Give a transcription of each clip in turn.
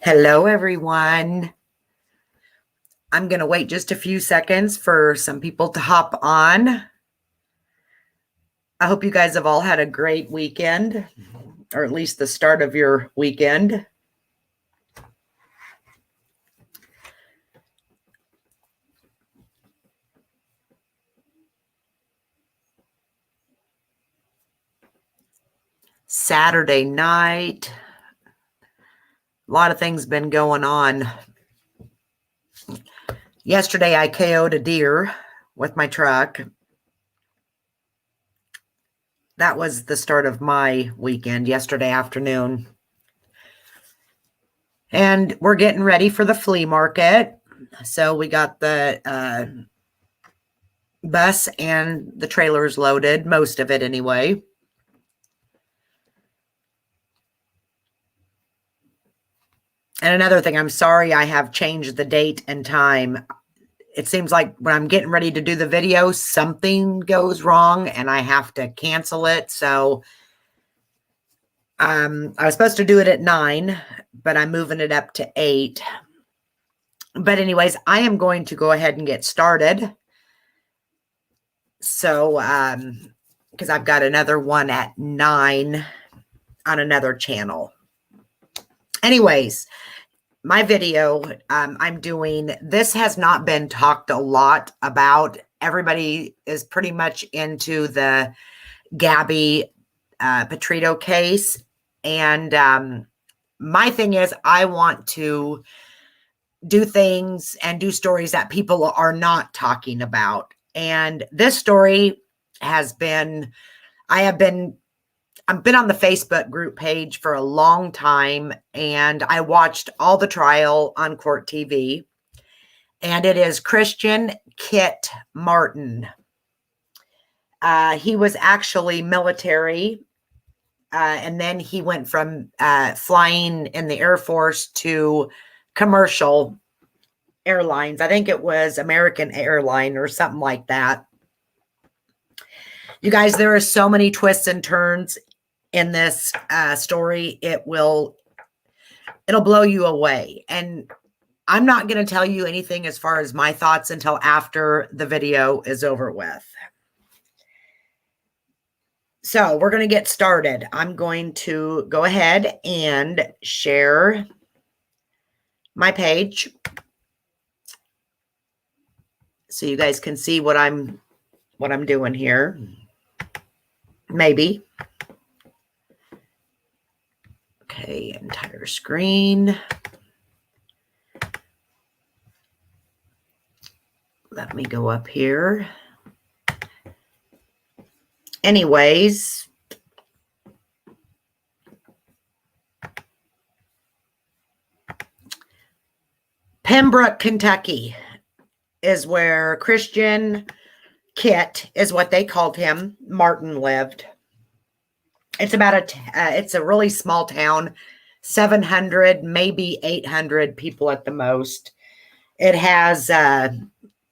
Hello, everyone. I'm going to wait just a few seconds for some people to hop on. I hope you guys have all had a great weekend, or at least the start of your weekend. Saturday night. A lot of things been going on. Yesterday, I KO'd a deer with my truck. That was the start of my weekend, yesterday afternoon. And we're getting ready for the flea market. So we got the bus and the trailers loaded, most of it anyway. And another thing, I'm sorry I have changed the date and time. It seems like when I'm getting ready to do the video, something goes wrong and I have to cancel it. So I was supposed to do it at 9, but I'm moving it up to 8. But anyways, I am going to go ahead and get started. So, because I've got another one at 9 on another channel. Anyways, my video I'm doing, this has not been talked a lot about. Everybody is pretty much into the Gabby Petrito case. And my thing is, I want to do things and do stories that people are not talking about. And this story has been, I've been on the Facebook group page for a long time, and I watched all the trial on Court TV, and it is Christian Kit Martin. He was actually military, and then he went from flying in the Air Force to commercial airlines. I think it was American Airline or something like that. You guys, there are so many twists and turns in this story. It'll blow you away. And I'm not going to tell you anything as far as my thoughts until after the video is over with. So we're going to get started. I'm going to go ahead and share my page so you guys can see what I'm doing here. Maybe. Okay, entire screen. Let me go up here. Anyways, Pembroke, Kentucky is where Christian Kit, is what they called him, Martin, lived. It's about it's a really small town, 700, maybe 800 people at the most. It has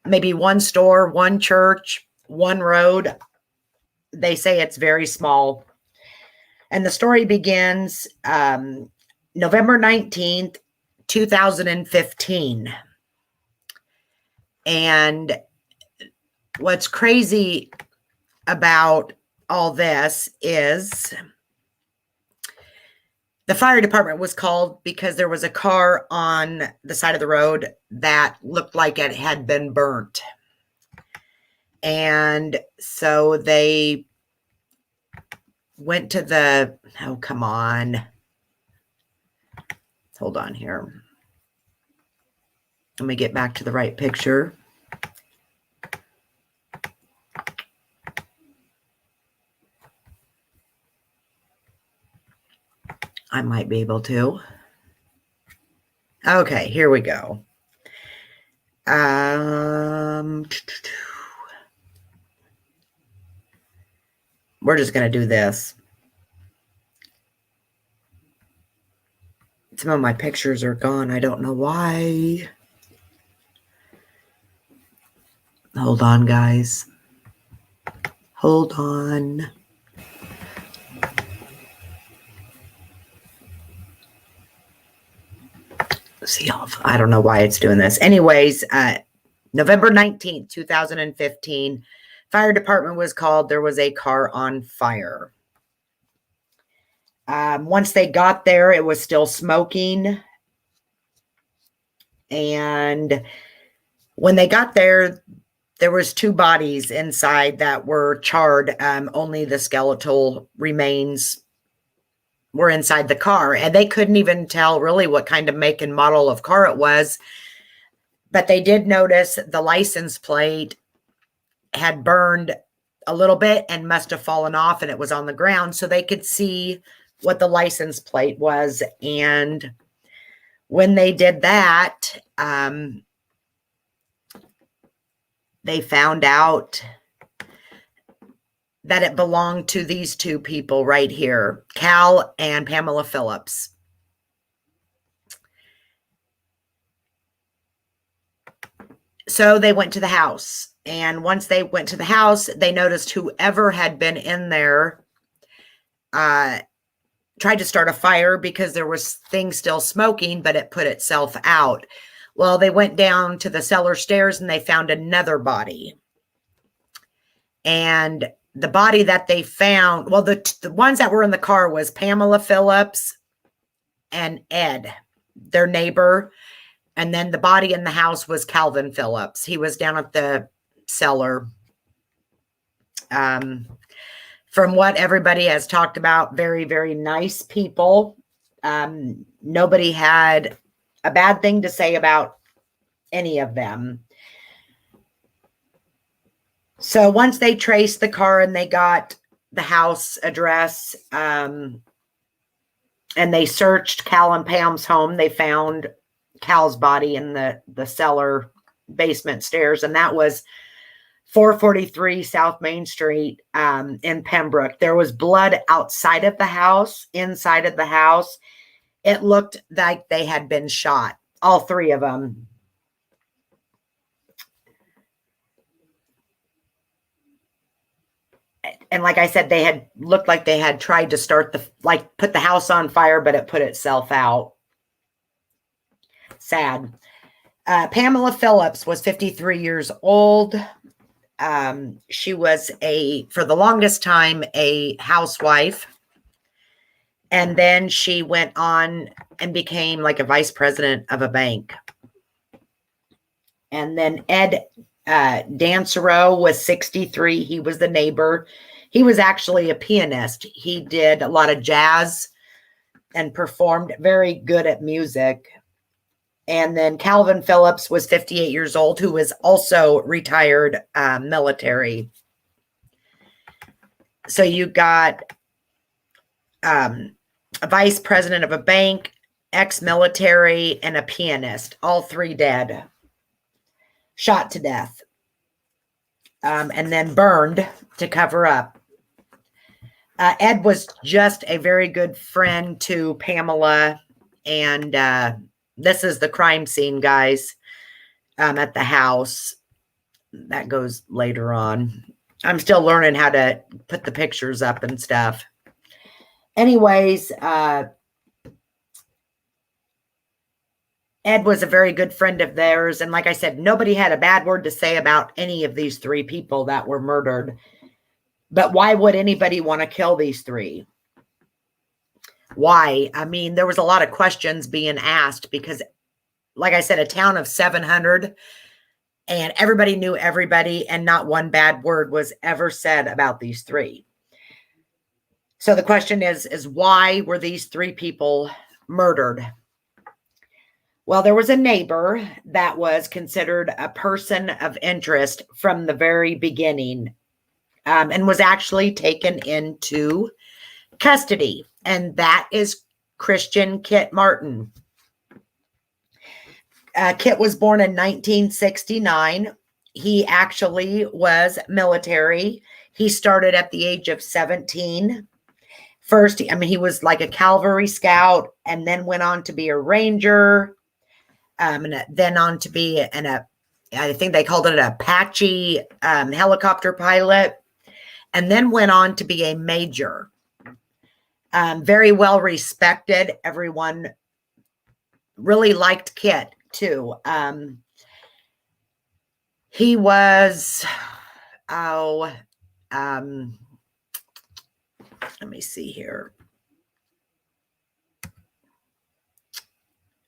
maybe one store, one church, one road. They say it's very small. And the story begins November 19th, 2015. And what's crazy about all this is the fire department was called because there was a car on the side of the road that looked like it had been burnt. And so they went to the, oh, come on. Hold on here. Let me get back to the right picture. I might be able to. Okay, here we go. We're just going to do this. Some of my pictures are gone. I don't know why. Hold on, guys. Hold on. See, I don't know why it's doing this. Anyways, November 19th, 2015, fire department was called. There was a car on fire. Once they got there, it was still smoking. And when they got there, there was 2 bodies inside that were charred. Only the skeletal remains were inside the car. And they couldn't even tell really what kind of make and model of car it was. But they did notice the license plate had burned a little bit and must have fallen off, and it was on the ground. So they could see what the license plate was. And when they did that, they found out that it belonged to these 2 people right here, Cal and Pamela Phillips. So they went to the house. And once they went to the house, they noticed whoever had been in there tried to start a fire because there was things still smoking, but it put itself out. Well, they went down to the cellar stairs and they found another body. And the body that they found, well, the ones that were in the car was Pamela Phillips and Ed, their neighbor. And then the body in the house was Calvin Phillips. He was down at the cellar. From what everybody has talked about, very, very nice people. Nobody had a bad thing to say about any of them. So once they traced the car and they got the house address, and they searched Cal and Pam's home, they found Cal's body in the cellar basement stairs, and that was 443 South Main Street in Pembroke. There was blood outside of the house, inside of the house. It looked like they had been shot, all 3 of them. And like I said, they had looked like they had tried to start put the house on fire, but it put itself out. Sad. Pamela Phillips was 53 years old. She was for the longest time, a housewife. And then she went on and became like a vice president of a bank. And then Ed Dansereau was 63. He was the neighbor. He was actually a pianist. He did a lot of jazz and performed very good at music. And then Calvin Phillips was 58 years old, who was also retired military. So you got a vice president of a bank, ex-military, and a pianist, all 3 dead, shot to death, and then burned to cover up. Ed was just a very good friend to Pamela, and this is the crime scene, guys, at the house. That goes later on. I'm still learning how to put the pictures up and stuff. Anyways, Ed was a very good friend of theirs. And like I said, nobody had a bad word to say about any of these 3 people that were murdered. But why would anybody want to kill these 3? Why? I mean, there was a lot of questions being asked because, like I said, a town of 700 and everybody knew everybody and not one bad word was ever said about these 3. So the question is why were these 3 people murdered? Well, there was a neighbor that was considered a person of interest from the very beginning, and was actually taken into custody. And that is Christian Kit Martin. Kit was born in 1969. He actually was military. He started at the age of 17. First, I mean, he was like a cavalry scout and then went on to be a ranger. And then on to be I think they called it an Apache helicopter pilot, and then went on to be a major. Very well respected. Everyone really liked Kit too. He was, let me see here.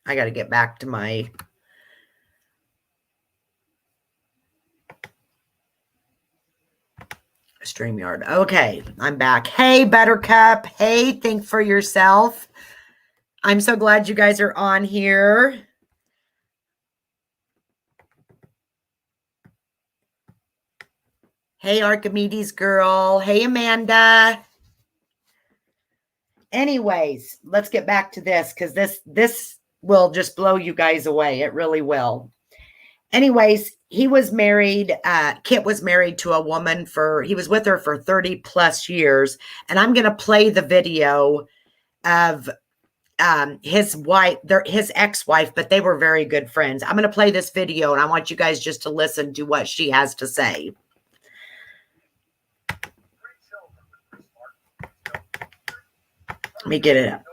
I got to get back to my StreamYard. Okay, I'm back. Hey, Buttercup. Hey, think for yourself. I'm so glad you guys are on here. Hey, Archimedes girl. Hey, Amanda. Anyways, let's get back to this because this will just blow you guys away. It really will. Anyways, he was married. Kit was married to a woman he was with her for 30 plus years. And I'm going to play the video of his wife, his ex-wife, but they were very good friends. I'm going to play this video and I want you guys just to listen to what she has to say. Let me get it up.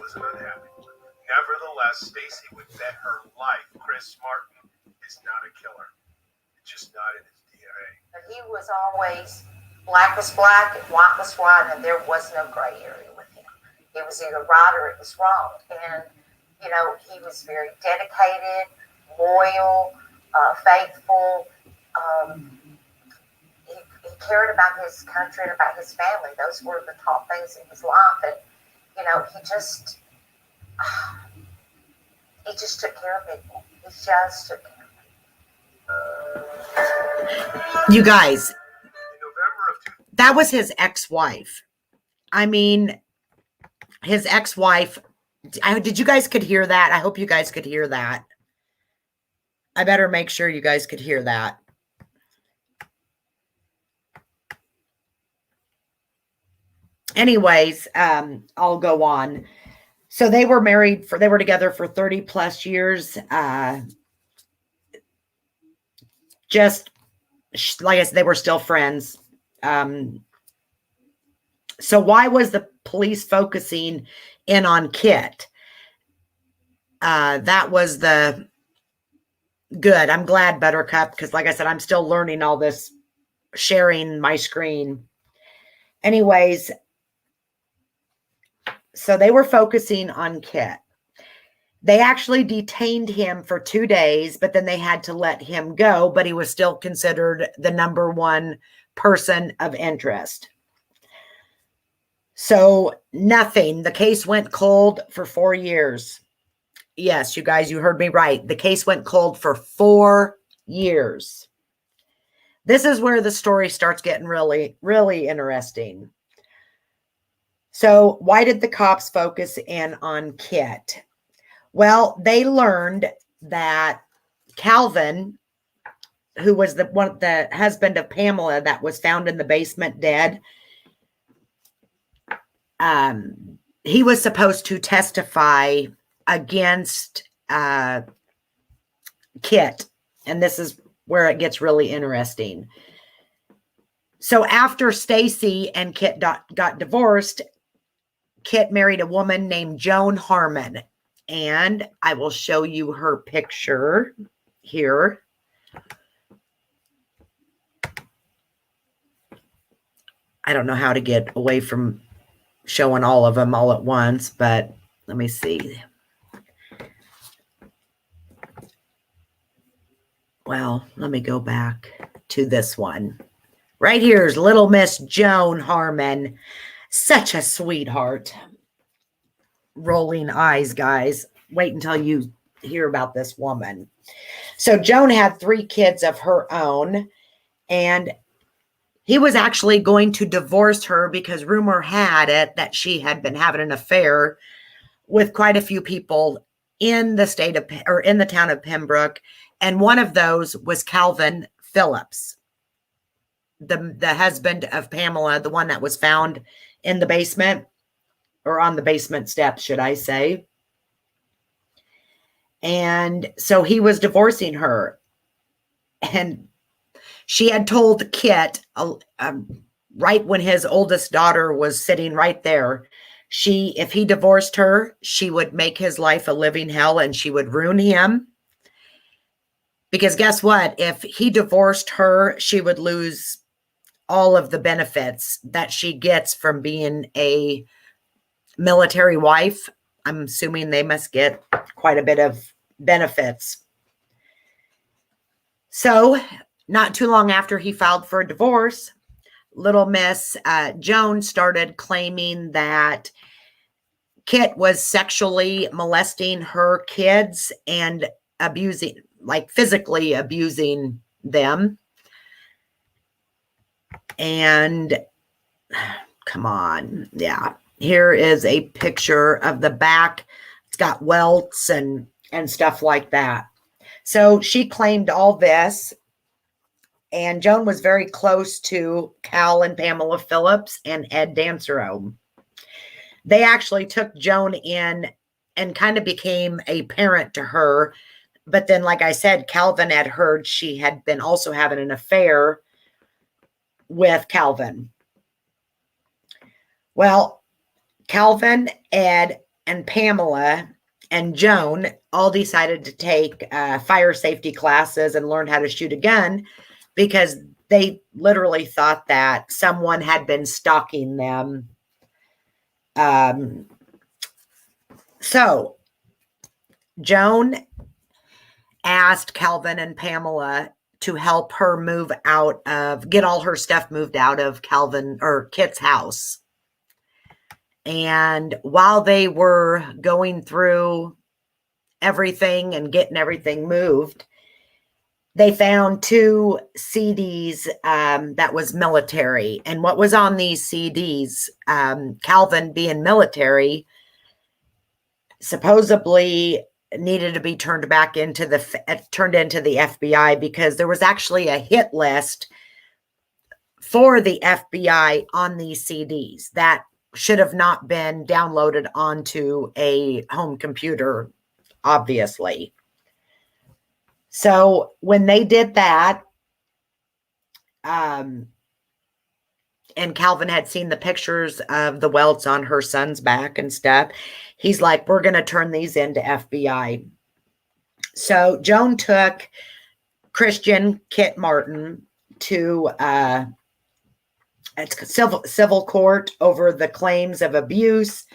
Was an unhappy one. Nevertheless, Stacy would bet her life Chris Martin is not a killer. It's just not in his DNA. But he was always black was black and white was white, and there was no gray area with him. It was either right or it was wrong. And, you know, he was very dedicated, loyal, faithful. He cared about his country and about his family. Those were the top things in his life. And, you know, he just took care of people. He just took care of people. You guys, that was his ex-wife. I mean, his ex-wife. Did you guys could hear that? I hope you guys could hear that. I better make sure you guys could hear that. Anyways, I'll go on. So they were together for 30 plus years. Just like I said, they were still friends. So why was the police focusing in on Kit? That was the good. I'm glad, Buttercup, because like I said, I'm still learning all this, sharing my screen. Anyways, so they were focusing on Kit. They actually detained him for 2 days, but then they had to let him go, but he was still considered the number one person of interest. So nothing. The case went cold for 4 years. Yes, you guys, you heard me right. The case went cold for 4 years. This is where the story starts getting really, really interesting. So why did the cops focus in on Kit? Well, they learned that Calvin, who was the husband of Pamela that was found in the basement dead, he was supposed to testify against Kit. And this is where it gets really interesting. So after Stacy and Kit got divorced, Kit married a woman named Joan Harmon. And I will show you her picture here. I don't know how to get away from showing all of them all at once, but let me see. Well, let me go back to this one. Right here is Little Miss Joan Harmon. Such a sweetheart. Rolling eyes, guys. Wait until you hear about this woman. So Joan had 3 kids of her own, and he was actually going to divorce her because rumor had it that she had been having an affair with quite a few people in the state of, or in the town of Pembroke. And one of those was Calvin Phillips, the husband of Pamela, the one that was found in the basement, or on the basement steps, should I say. And so he was divorcing her. And she had told Kit, right when his oldest daughter was sitting right there, if he divorced her, she would make his life a living hell and she would ruin him. Because guess what? If he divorced her, she would lose all of the benefits that she gets from being a military wife. I'm assuming they must get quite a bit of benefits. So, not too long after he filed for a divorce, little Miss Joan started claiming that Kit was sexually molesting her kids and abusing, like physically abusing them. And come on. Yeah. Here is a picture of the back. It's got welts and stuff like that. So she claimed all this. And Joan was very close to Cal and Pamela Phillips and Ed Dansereau. They actually took Joan in and kind of became a parent to her. But then, like I said, Calvin had heard she had been also having an affair with Calvin. Well, Calvin, Ed, and Pamela and Joan all decided to take fire safety classes and learn how to shoot a gun because they literally thought that someone had been stalking them. So Joan asked Calvin and Pamela to help her get all her stuff moved out of Calvin or Kit's house. And while they were going through everything and getting everything moved, they found 2 CDs that was military. And what was on these CDs, Calvin being military, supposedly needed to be turned into the FBI because there was actually a hit list for the FBI on these CDs that should have not been downloaded onto a home computer, obviously. So when they did that, and Calvin had seen the pictures of the welts on her son's back and stuff, he's like, we're going to turn these into FBI. So Joan took Christian Kit Martin to civil court over the claims of abuse,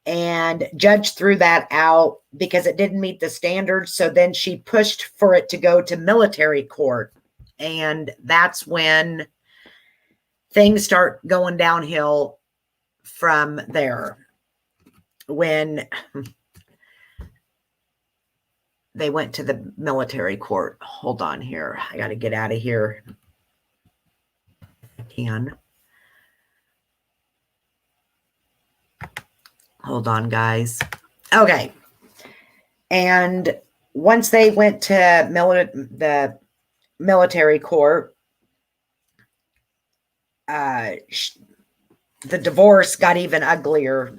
and judge threw that out because it didn't meet the standards. So then she pushed for it to go to military court. And that's when things start going downhill from there. When they went to the military court. Hold on here. I got to get out of here. Hold on, guys. Okay. And once they went to the military court, the divorce got even uglier.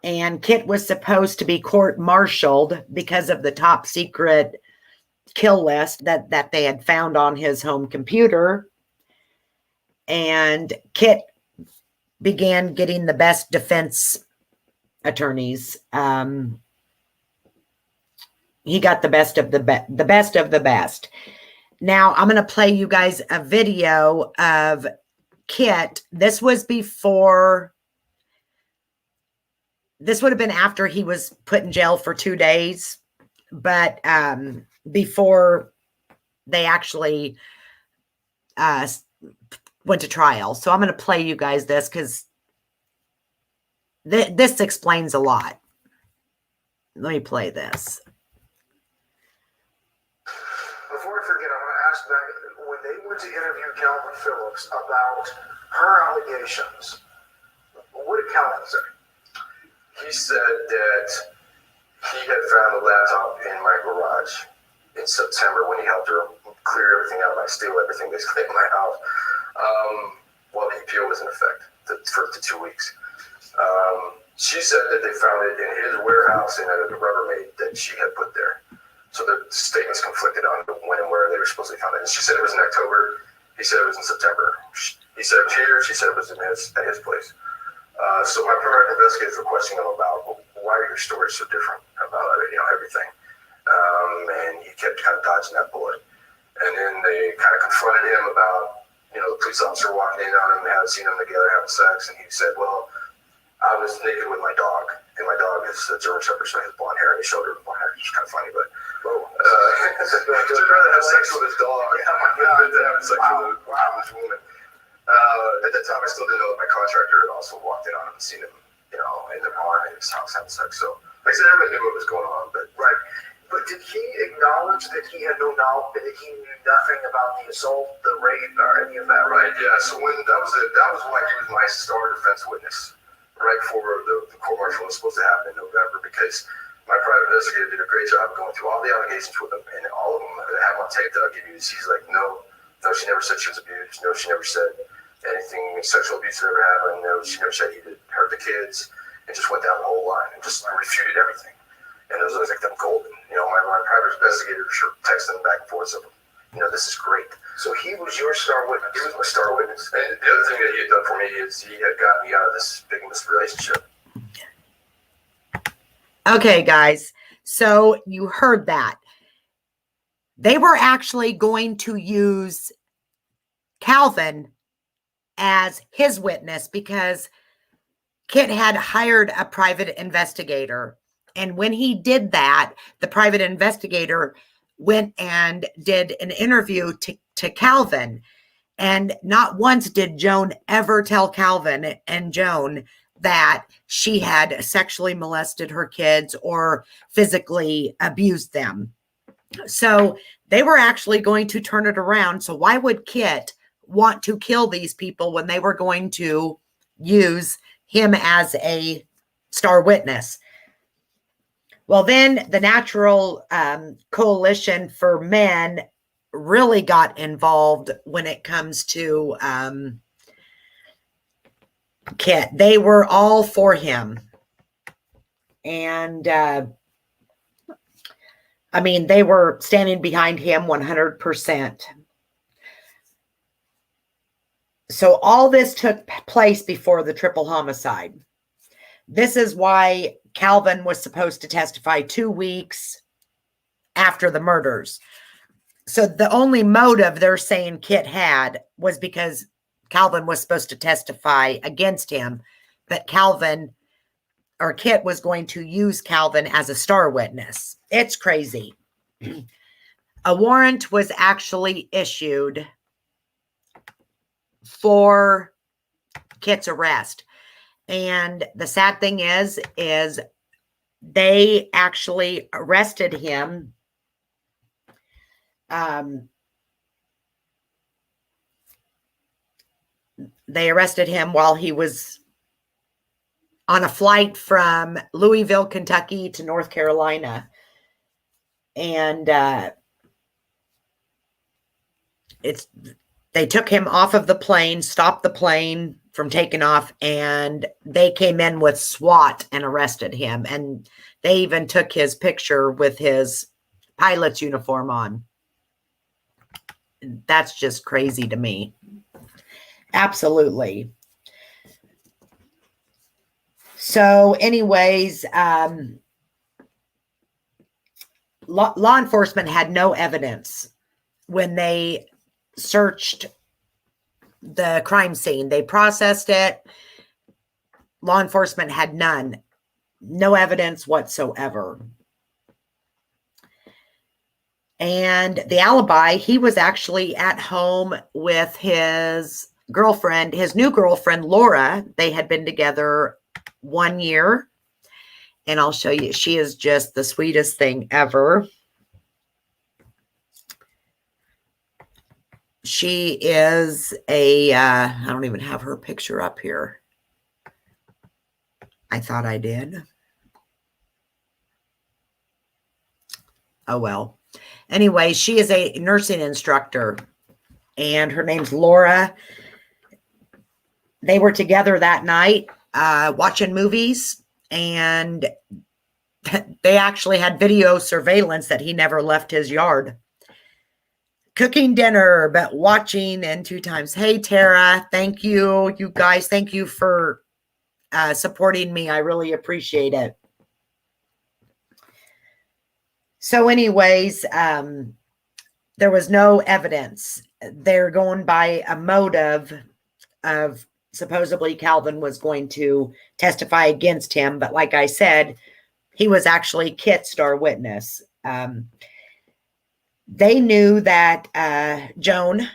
And Kit was supposed to be court-martialed because of the top secret kill list that they had found on his home computer. And Kit began getting the best defense attorneys. He got the best of the best of the best. Now I'm going to play you guys a video of Kit. This was before. This would have been after he was put in jail for 2 days, but before they actually went to trial. So I'm going to play you guys this because this explains a lot. Let me play this. Before I forget, I want to ask back, when they went to interview Calvin Phillips about her allegations, what did Calvin say? He said that he had found the laptop in my garage in September when he helped her clear everything out, like steal everything basically in my house, while the EPO was in effect for 2 weeks. She said that they found it in his warehouse and at a Rubbermaid that she had put there. So the statements conflicted on when and where they were supposed to be found. And she said it was in October. He said it was in September. He said it was here. She said it was at his place. So my private investigators were questioning him about, well, why are your stories so different about everything? And he kept kind of dodging that bullet. And then they kind of confronted him about, the police officer walking in on him, hadn't seen them together having sex, and he said, well, I was naked with my dog, and my dog is a German Shepherd, so he has blonde hair, and he showed her blonde hair, which is kind of funny, but he'd rather have sex with his dog than have sex with this woman. At that time, I still didn't know that my contractor had also walked in on him and seen him, in the barn in his house having sex. So, like I said, everybody knew what was going on, but right. But did he acknowledge that he had no knowledge, that he knew nothing about the assault, the rape, or any of that? Right. Yeah. So when that was why he was my star defense witness, right before the court martial was supposed to happen in November, because my private investigator did a great job going through all the allegations with him, and all of them that I have on tape that I'll give you. He's like, no, she never said she was abused. No, she never said anything sexual abuse that ever happened. No, she never said he did hurt the kids. And just went down the whole line and just refuted everything. And it was always like them golden. My private investigators were texting back and forth. So, this is great. So he was your star witness. He was my star witness. And the other thing that he had done for me is he had got me out of this bigamous relationship. Okay, guys. So you heard that. They were actually going to use Calvin as his witness because Kit had hired a private investigator. And when he did that, the private investigator went and did an interview to Calvin. And not once did Joan ever tell Calvin and Joan that she had sexually molested her kids or physically abused them. So they were actually going to turn it around. So why would Kit want to kill these people when they were going to use him as a star witness? Well, then the Natural Coalition for Men really got involved when it comes to Kit. They were all for him. And they were standing behind him 100%. So all this took place before the triple homicide. This is why Calvin was supposed to testify 2 weeks after the murders. So the only motive they're saying Kit had was because Calvin was supposed to testify against him, but Kit was going to use Calvin as a star witness. It's crazy. A warrant was actually issued for Kit's arrest. And the sad thing is they actually arrested him. They arrested him while he was on a flight from Louisville, Kentucky to North Carolina. And they took him off of the plane, stopped the plane from taking off, and they came in with SWAT and arrested him. And they even took his picture with his pilot's uniform on. That's just crazy to me. Absolutely. So anyways, law enforcement had no evidence when they searched the crime scene. They processed it. Law enforcement had no evidence whatsoever. And the alibi, he was actually at home with his girlfriend, his new girlfriend, Laura. They had been together 1 year. And I'll show you, she is just the sweetest thing ever. She is I don't even have her picture up here. I thought I did. Oh, well. Anyway, she is a nursing instructor, and her name's Laura. They were together that night, watching movies, And they actually had video surveillance that he never left his yard. Cooking dinner, but watching, and 2 times. Hey, Tara, thank you. You guys, thank you for supporting me. I really appreciate it. So anyways, there was no evidence. They're going by a motive of supposedly Calvin was going to testify against him. But like I said, he was actually Kit's star witness. They knew that Joan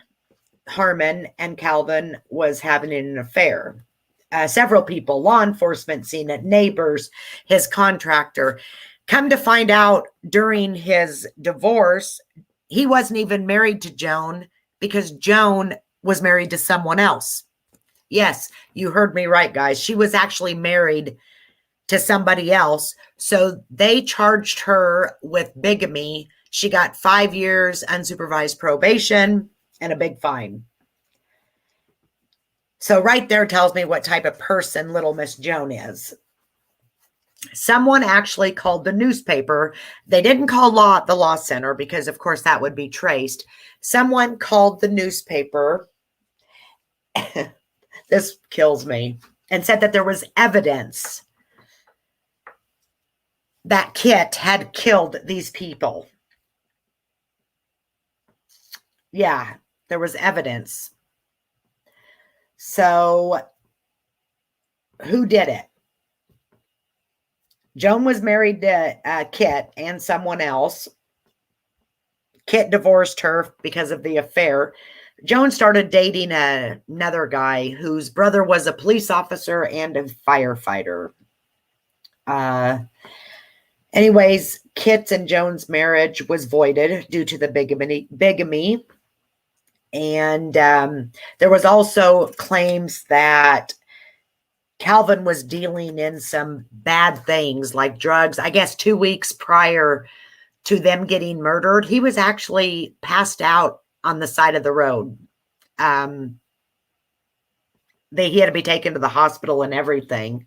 Harmon and Calvin was having an affair. Several people, law enforcement seen it, neighbors, his contractor. Come to find out, during his divorce, he wasn't even married to Joan because Joan was married to someone else. Yes, you heard me right, guys. She was actually married to somebody else. So they charged her with bigamy. She got 5 years unsupervised probation and a big fine. So right there tells me what type of person little Miss Joan is. Someone actually called the newspaper. They didn't call the law center because, of course, that would be traced. Someone called the newspaper. This kills me. And said that there was evidence that Kit had killed these people. Yeah, there was evidence. So, who did it? Joan was married to Kit and someone else. Kit divorced her because of the affair. Joan started dating another guy whose brother was a police officer and a firefighter. Anyways, Kit's and Joan's marriage was voided due to the bigamy. And there was also claims that Calvin was dealing in some bad things like drugs. I guess 2 weeks prior to them getting murdered, he was actually passed out on the side of the road. He had to be taken to the hospital and everything.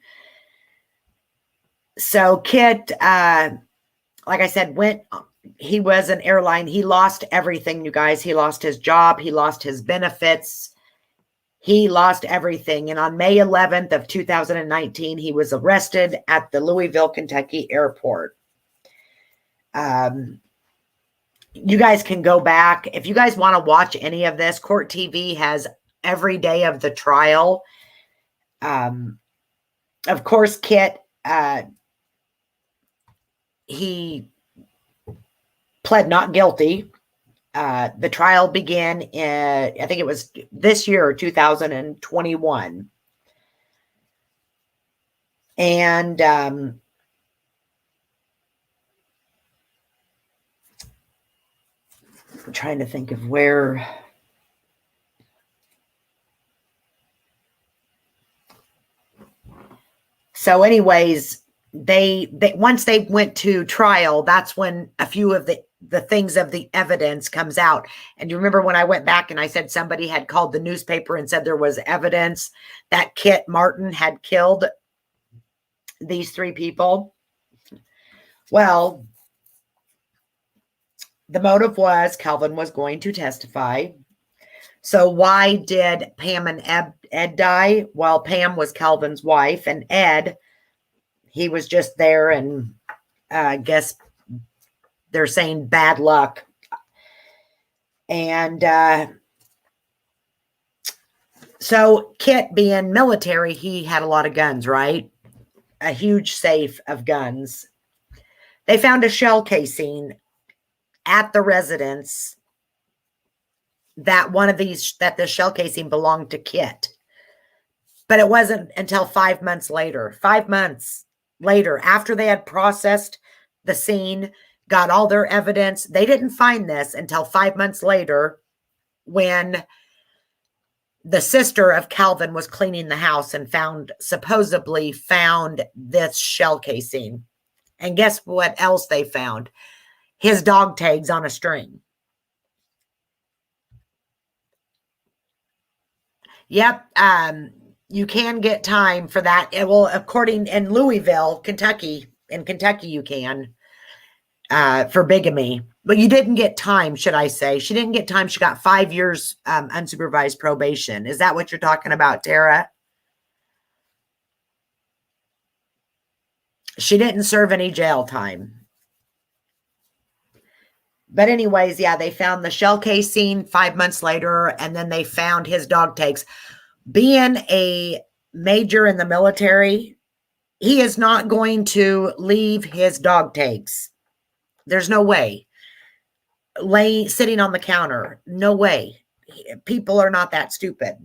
So Kit, like I said, he was an airline. He lost everything, you guys. He lost his job. He lost his benefits. He lost everything. And on May 11th of 2019, he was arrested at the Louisville, Kentucky airport. You guys can go back. If you guys want to watch any of this, Court TV has every day of the trial. Of course, Kit, he pled not guilty. The trial began in, I think it was this year, 2021. And I'm trying to think of where. So anyways, they once they went to trial, that's when a few of the things of the evidence comes out. And you remember when I went back and I said somebody had called the newspaper and said there was evidence that Kit Martin had killed these 3 people? Well, the motive was Calvin was going to testify. So why did Pam and Ed die? Well, Pam was Calvin's wife, and Ed, he was just there, and I guess they're saying bad luck. And so Kit, being military, he had a lot of guns, right? A huge safe of guns. They found a shell casing at the residence that the shell casing belonged to Kit. But it wasn't until 5 months later. 5 months later, after they had processed the scene, got all their evidence, they didn't find this until 5 months later, when the sister of Calvin was cleaning the house and supposedly found this shell casing. And guess what else they found? His dog tags on a string. Yep. You can get time for that. Well, according in Louisville, Kentucky, you can for bigamy. But you didn't get time, should I say. She didn't get time. She got 5 years unsupervised probation. Is that what you're talking about, Tara? She didn't serve any jail time. But anyways, yeah, they found the shell casing 5 months later, and then they found his dog tags. Being a major in the military, he is not going to leave his dog tags. There's no way. Sitting on the counter. No way. People are not that stupid.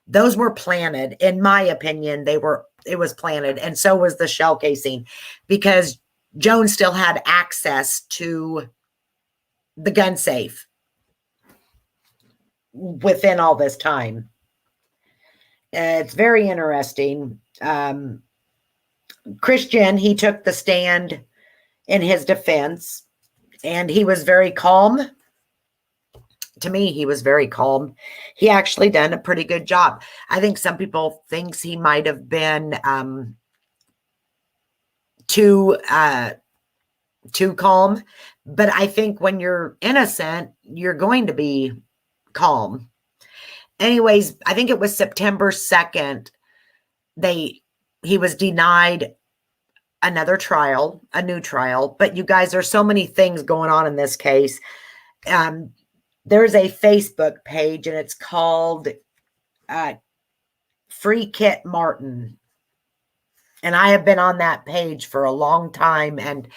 Those were planted. In my opinion, it was planted. And so was the shell casing, because Joan still had access to the gun safe within all this time. It's very interesting. Christian, he took the stand in his defense, and he was very calm. To me, he was very calm. He actually done a pretty good job. I think some people thinks he might have been too calm, but I think when you're innocent, you're going to be calm. Anyways, I think it was September 2nd. He was denied another trial, a new trial. But you guys, there's so many things going on in this case. There's a Facebook page, and it's called Free Kit Martin. And I have been on that page for a long time. And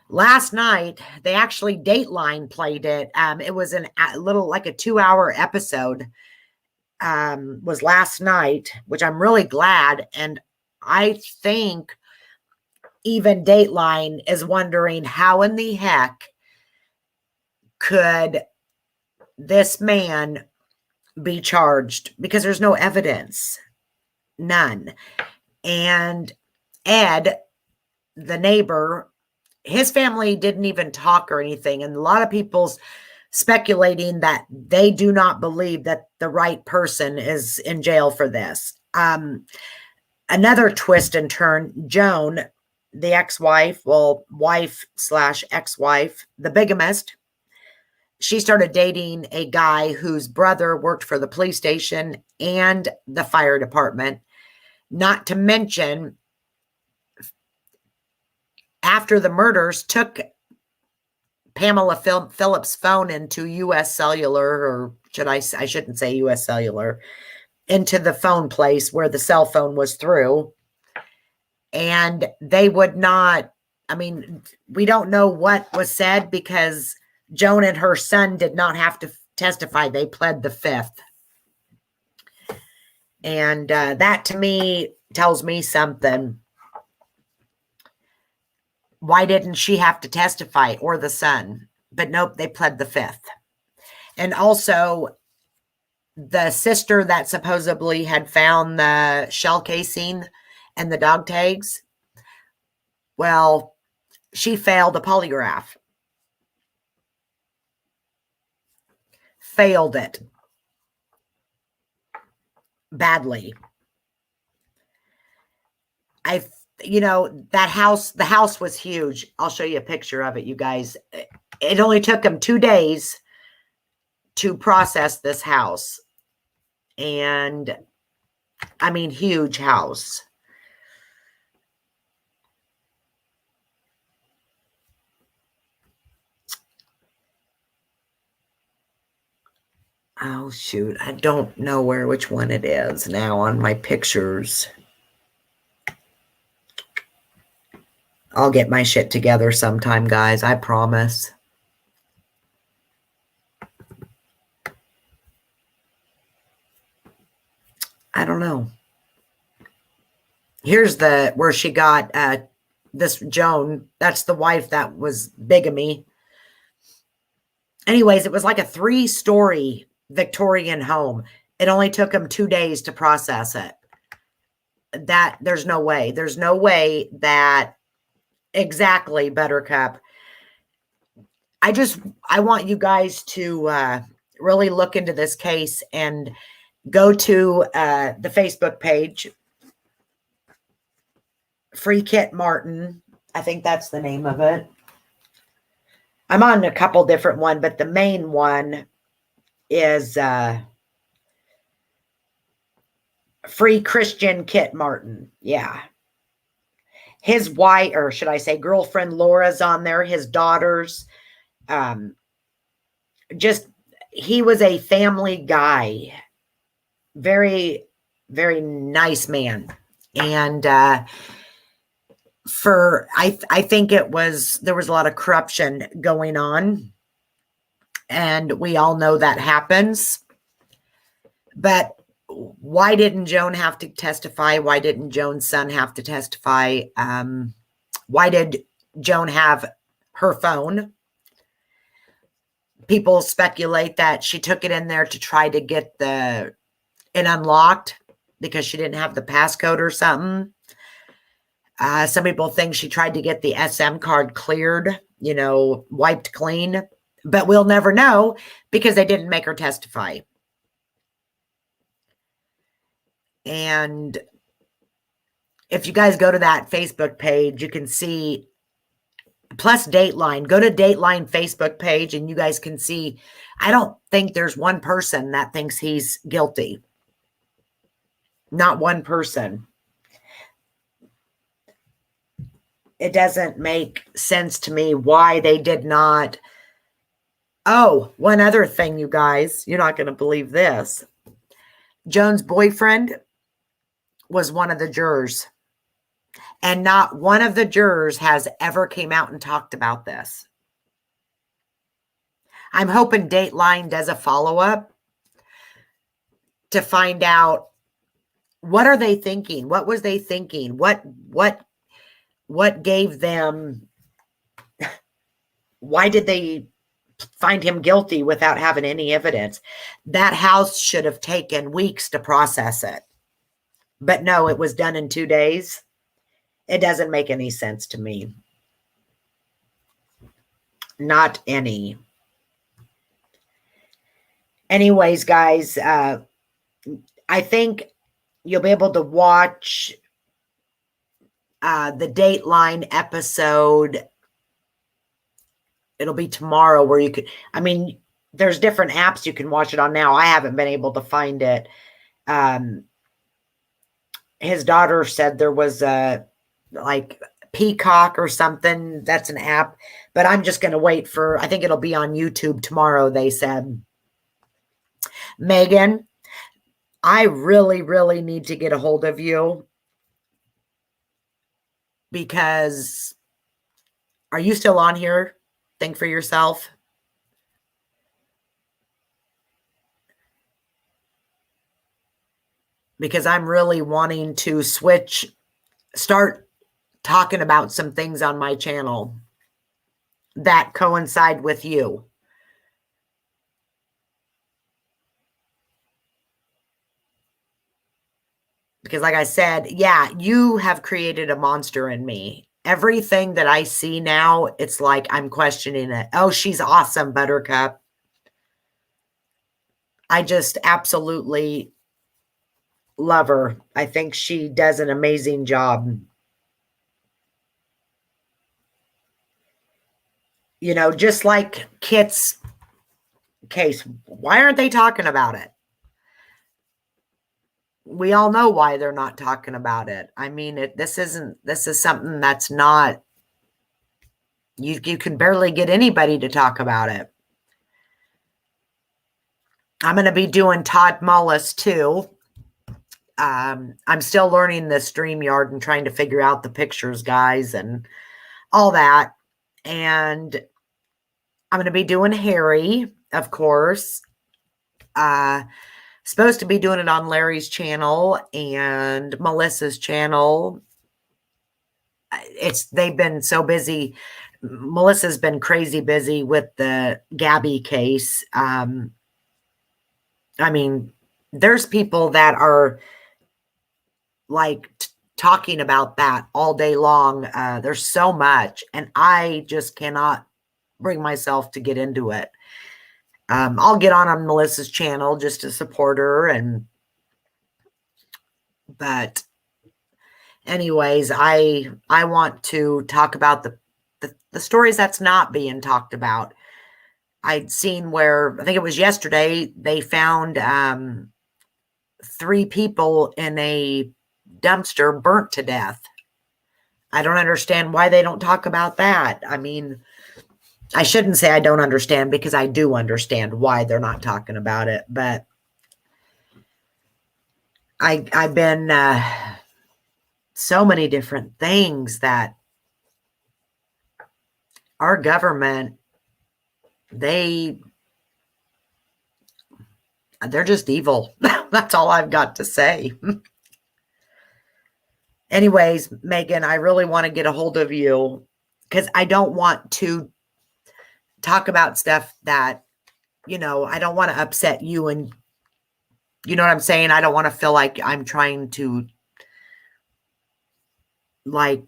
last night, they actually Dateline played it. It was a little, like a 2-hour episode. Was last night, which I'm really glad. And I think even Dateline is wondering how in the heck could this man be charged, because there's no evidence. None. And Ed, the neighbor, his family didn't even talk or anything. And a lot of people's speculating that they do not believe that the right person is in jail for this. Another twist and turn, Joan, the ex-wife, well, wife/ex-wife, the bigamist, she started dating a guy whose brother worked for the police station and the fire department. Not to mention, after the murders, took Pamela Phillips' phone into U.S. Cellular, or I shouldn't say U.S. Cellular, into the phone place where the cell phone was through. And they would not, I mean, we don't know what was said, because Joan and her son did not have to testify. They pled the fifth. And that to me tells me something. Why didn't she have to testify, or the son? But nope, they pled the fifth. And also, the sister that supposedly had found the shell casing and the dog tags, well, she failed a polygraph. Failed it badly. The house was huge. I'll show you a picture of it, you guys. It only took them 2 days to process this house. And I mean, huge house. Oh, shoot. I don't know which one it is now on my pictures. I'll get my shit together sometime, guys. I promise. I don't know. Here's where she got this Joan. That's the wife that was bigamy. Anyways, it was like a 3-story Victorian home. It only took them 2 days to process it. There's no way. There's no way that exactly, Buttercup. I want you guys to really look into this case and go to the Facebook page, Free Kit Martin. I think that's the name of it. I'm on a couple different ones, but the main one is Free Christian Kit Martin. Yeah. His wife, or should I say girlfriend, Laura's on there, his daughters. Just, he was a family guy. Very, very nice man. And I think there was a lot of corruption going on. And we all know that happens. But why didn't Joan have to testify? Why didn't Joan's son have to testify? Why did Joan have her phone? People speculate that she took it in there to try to get it unlocked because she didn't have the passcode or something. Some people think she tried to get the SM card cleared, wiped clean. But we'll never know because they didn't make her testify. And if you guys go to that Facebook page, you can see, plus Dateline. Go to Dateline Facebook page and you guys can see, I don't think there's one person that thinks he's guilty. Not one person. It doesn't make sense to me why they did not. Oh, one other thing, you guys. You're not going to believe this. Joan's boyfriend was one of the jurors. And not one of the jurors has ever came out and talked about this. I'm hoping Dateline does a follow-up to find out, what are they thinking? What was they thinking? What gave them, why did they find him guilty without having any evidence? That house should have taken weeks to process it. But no, it was done in 2 days. It doesn't make any sense to me. Not any. Anyways, guys, I think you'll be able to watch the Dateline episode. It'll be tomorrow where you could, there's different apps you can watch it on now. I haven't been able to find it. His daughter said there was like Peacock or something. That's an app, but I'm just going to wait for, I think it'll be on YouTube tomorrow, they said. Megan, I really, really need to get a hold of you because, are you still on here? Think for yourself. Because I'm really wanting to start talking about some things on my channel that coincide with you. Because like I said, yeah, you have created a monster in me. Everything that I see now, it's like I'm questioning it. Oh, she's awesome, Buttercup. I just absolutely love her. I think she does an amazing job. Just like Kit's case. Why aren't they talking about it? We all know why they're not talking about it. This is something that's not, you can barely get anybody to talk about it. I'm going to be doing Todd Mullis too. I'm still learning the StreamYard and trying to figure out the pictures, guys, and all that. And I'm going to be doing Harry, of course. Supposed to be doing it on Larry's channel and Melissa's channel. They've been so busy. Melissa's been crazy busy with the Gabby case. There's people that are like talking about that all day long. There's so much, and I just cannot bring myself to get into it. I'll get on Melissa's channel just to support her and But anyways, I want to talk about the stories that's not being talked about. I'd seen where, I think it was yesterday, they found 3 people in a dumpster burnt to death. I don't understand why they don't talk about that. I mean, I shouldn't say I don't understand, because I do understand why they're not talking about it. But I've been so many different things that our government, they're just evil. That's all I've got to say. Anyways, Megan, I really want to get a hold of you, because I don't want to talk about stuff that, I don't want to upset you, and you know what I'm saying? I don't want to feel like I'm trying to like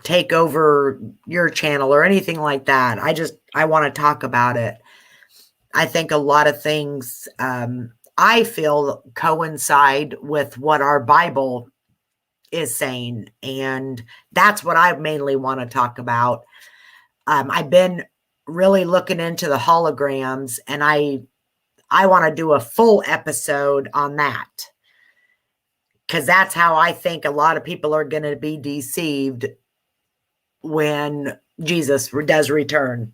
take over your channel or anything like that. I want to talk about it. I think a lot of things I feel coincide with what our Bible is saying. And that's what I mainly want to talk about. I've been really looking into the holograms, and I want to do a full episode on that, because that's how I think a lot of people are going to be deceived when Jesus does return.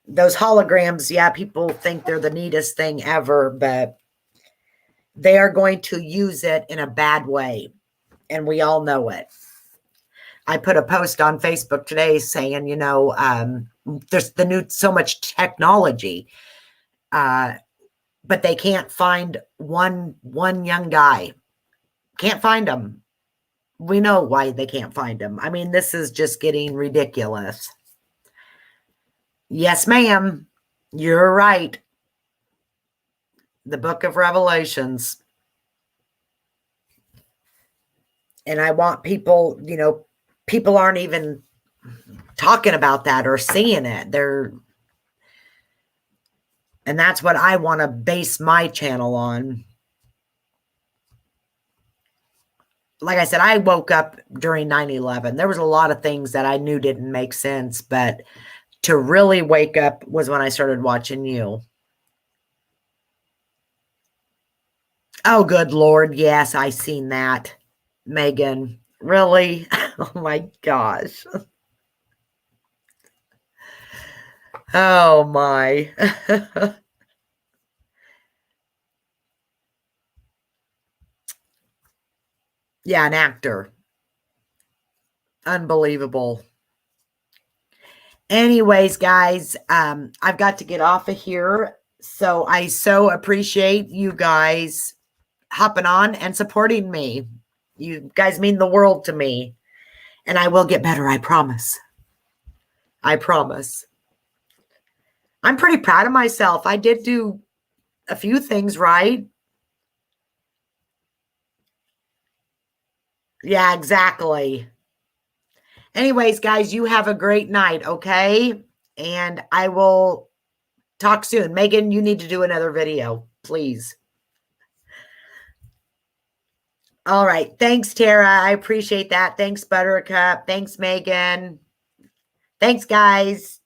Those holograms, yeah, people think they're the neatest thing ever, but they are going to use it in a bad way, and we all know it. I put a post on Facebook today saying, there's so much technology, but they can't find one young guy. Can't find him. We know why they can't find him. I mean, this is just getting ridiculous. Yes, ma'am. You're right. The book of Revelations. And I want people, people aren't even talking about that or seeing it. And that's what I want to base my channel on. Like I said, I woke up during 9/11. There was a lot of things that I knew didn't make sense, but to really wake up was when I started watching you. Oh, good Lord. Yes, I seen that. Megan, really? Oh my gosh. Oh my. Yeah, an actor. Unbelievable. Anyways, guys, I've got to get off of here. So I so appreciate you guys hopping on and supporting me. You guys mean the world to me. And I will get better, I promise. I promise. I'm pretty proud of myself. I did do a few things right. Yeah, exactly. Anyways, guys, you have a great night, okay? And I will talk soon. Megan, you need to do another video, please. All right. Thanks, Tara. I appreciate that. Thanks, Buttercup. Thanks, Megan. Thanks, guys.